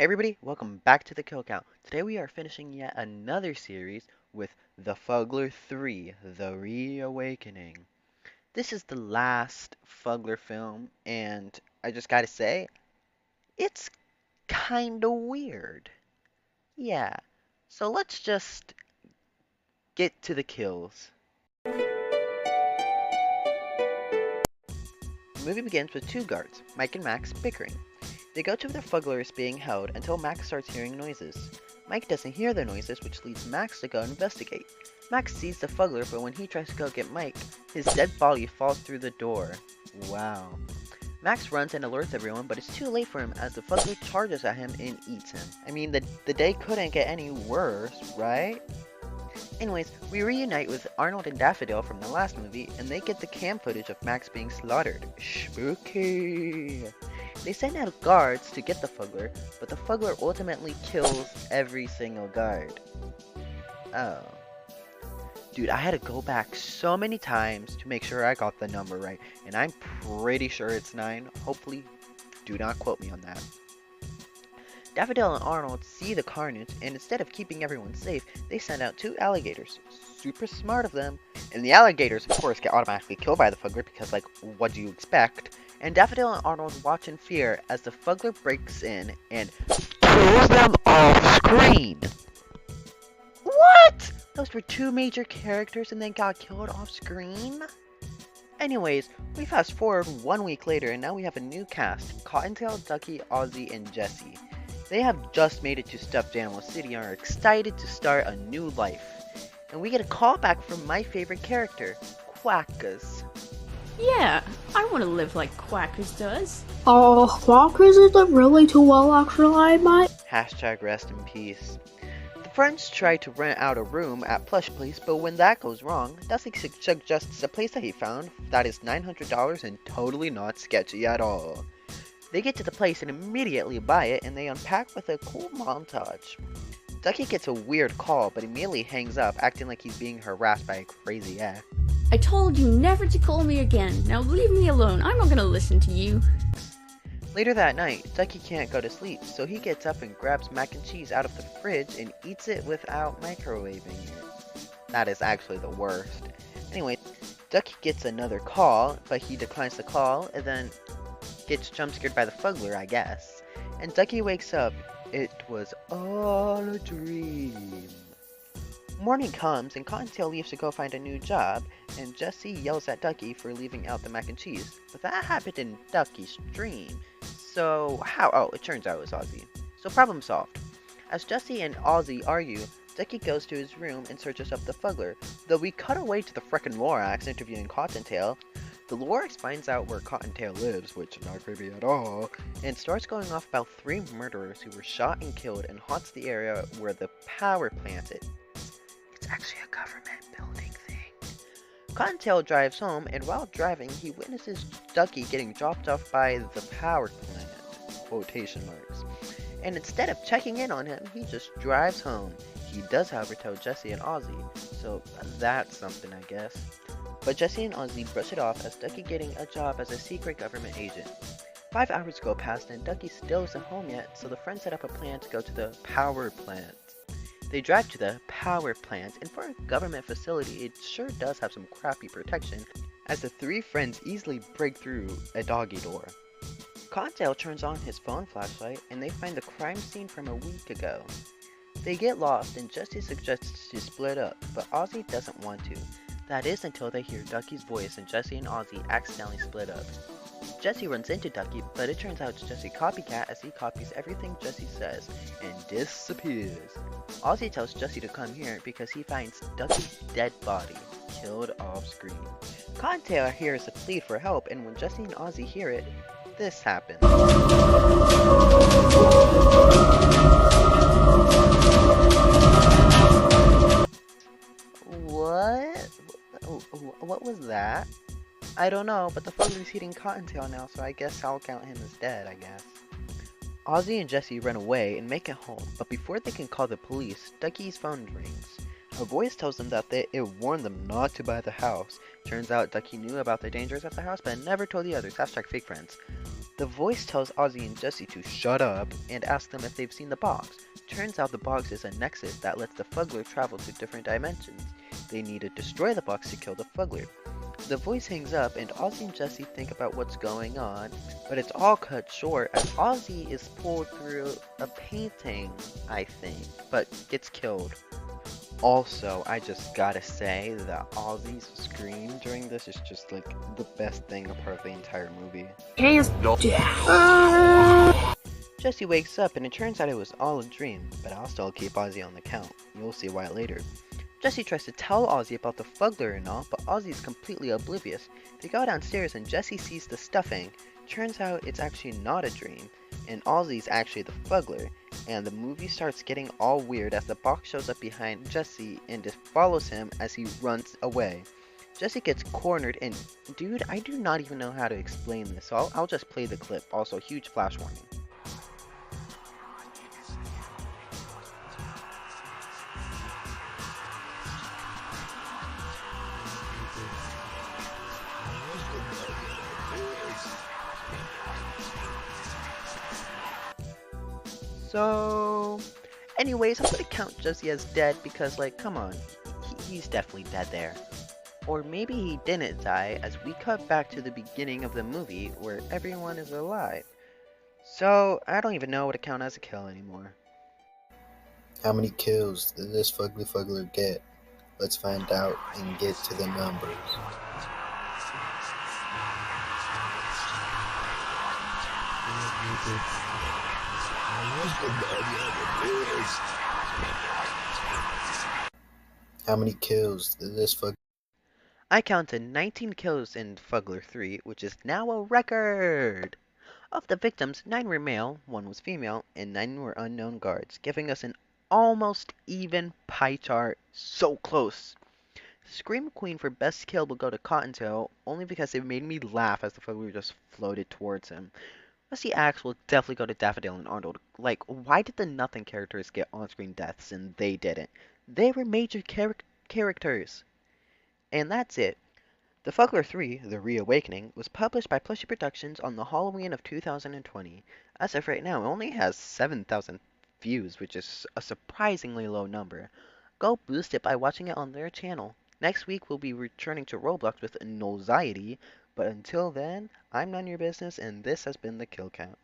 Hey everybody, welcome back to the Kill Count. Today we are finishing yet another series with The Fuggler 3, The Reawakening. This is the last Fuggler film, and I just gotta say, it's kinda weird. Yeah, so let's just get to the kills. The movie begins with two guards, Mike and Max, bickering. They go to where the Fuggler is being held until Max starts hearing noises. Mike doesn't hear the noises, which leads Max to go investigate. Max sees the Fuggler, but when he tries to go get Mike, his dead body falls through the door. Wow. Max runs and alerts everyone, but it's too late for him as the Fuggler charges at him and eats him. I mean, the day couldn't get any worse, right? Anyways, we reunite with Arnold and Daffodil from the last movie, and they get the cam footage of Max being slaughtered. Spooky! They send out guards to get the Fuggler, but the Fuggler ultimately kills every single guard. Oh. Dude, I had to go back so many times to make sure I got the number right, and I'm pretty sure it's 9. Hopefully, do not quote me on that. Daffodil and Arnold see the carnage, and instead of keeping everyone safe, they send out 2 alligators. Super smart of them. And the alligators, of course, get automatically killed by the Fuggler because, like, what do you expect? And Daffodil and Arnold watch in fear as the Fuggler breaks in and kills them off screen. What? Those were 2 major characters and they got killed off screen? Anyways, we fast forward 1 week later and now we have a new cast. Cottontail, Ducky, Ozzy, and Jessie. They have just made it to Stuffed Animal City and are excited to start a new life. And we get a call back from my favorite character, Quackers. Yeah, I want to live like Quackers does. Oh, Quackers isn't really too well actually, mate. Hashtag rest in peace. The friends try to rent out a room at Plush Place, but when that goes wrong, Dusty suggests a place that he found that is $900 and totally not sketchy at all. They get to the place and immediately buy it, and they unpack with a cool montage. Ducky gets a weird call, but immediately hangs up, acting like he's being harassed by a crazy ex. I told you never to call me again. Now leave me alone. I'm not gonna listen to you. Later that night, Ducky can't go to sleep, so he gets up and grabs mac and cheese out of the fridge and eats it without microwaving it. That is actually the worst. Anyway, Ducky gets another call, but he declines the call, and then gets jump scared by the Fuggler, I guess. And Ducky wakes up. It was all a dream. Morning comes and Cottontail leaves to go find a new job, and Jessie yells at Ducky for leaving out the mac and cheese. But that happened in Ducky's dream. So how? Oh, it turns out it was Ozzy. So problem solved. As Jessie and Ozzy argue, Ducky goes to his room and searches up the Fuggler. Though we cut away to the frickin' Lorax interviewing Cottontail. The Lorax finds out where Cottontail lives, which is not creepy at all, and starts going off about 3 murderers who were shot and killed and haunts the area where the power plant is. It's actually a government building thing. Cottontail drives home, and while driving, he witnesses Ducky getting dropped off by the power plant, quotation marks. And instead of checking in on him, he just drives home. He does, however, tell Jessie and Ozzy, so that's something, I guess. But Jessie and Ozzy brush it off as Ducky getting a job as a secret government agent. 5 hours go past and Ducky still isn't home yet, so the friends set up a plan to go to the power plant. They drive to the power plant, and for a government facility, it sure does have some crappy protection, as the 3 friends easily break through a doggy door. Cottontail turns on his phone flashlight, and they find the crime scene from a week ago. They get lost, and Jessie suggests to split up, but Ozzy doesn't want to. That is until they hear Ducky's voice and Jessie and Ozzy accidentally split up. Jessie runs into Ducky, but it turns out it's just a copycat as he copies everything Jessie says and disappears. Ozzy tells Jessie to come here because he finds Ducky's dead body, killed off screen. Cottontail hears a plea for help, and when Jessie and Ozzy hear it, this happens. What was that? I don't know, but the Fuggler's eating Cottontail now, so I guess I'll count him as dead, I guess. Ozzy and Jessie run away and make it home, but before they can call the police, Ducky's phone rings. A voice tells them that it warned them not to buy the house. Turns out Ducky knew about the dangers of the house, but never told the others. Hashtag fake friends. The voice tells Ozzy and Jesse to shut up and asks them if they've seen the box. Turns out the box is a nexus that lets the Fuggler travel to different dimensions. They need to destroy the box to kill the Fuggler. The voice hangs up and Ozzy and Jesse think about what's going on, but it's all cut short as Ozzy is pulled through a painting, I think, but gets killed. Also, I just gotta say that Ozzy's scream during this is just like the best thing a part of the entire movie. Jesse wakes up and it turns out it was all a dream, but I'll still keep Ozzy on the count. You'll see why later. Jesse tries to tell Ozzy about the Fuggler and all, but Ozzy's completely oblivious. They go downstairs and Jesse sees the stuffing. Turns out it's actually not a dream, and Ozzy's actually the Fuggler. And the movie starts getting all weird as the box shows up behind Jesse and just follows him as he runs away. Jesse gets cornered and, dude, I do not even know how to explain this, so I'll just play the clip. Also, huge flash warning. So, anyways, I'm gonna count Jesse as dead because, like, come on, he's definitely dead there. Or maybe he didn't die, as we cut back to the beginning of the movie where everyone is alive. So, I don't even know what to count as a kill anymore. How many kills did this Fuggler get? Let's find out and get to the numbers. How many kills did this Fuggler? I counted 19 kills in Fuggler 3, which is now a record! Of the victims, 9 were male, 1 was female, and 9 were unknown guards, giving us an almost even pie chart. So close! Scream Queen for best kill will go to Cottontail, only because it made me laugh as the Fuggler just floated towards him. Rusty Axe will definitely go to Daffodil and Arnold. Like, why did the nothing characters get on-screen deaths and they didn't? They were major characters. And that's it. The Fuggler 3, The Reawakening, was published by Plushie Productions on the Halloween of 2020. As of right now, it only has 7,000 views, which is a surprisingly low number. Go boost it by watching it on their channel. Next week, we'll be returning to Roblox with Noziety, but until then, I'm none of your business, and this has been the Kill Count.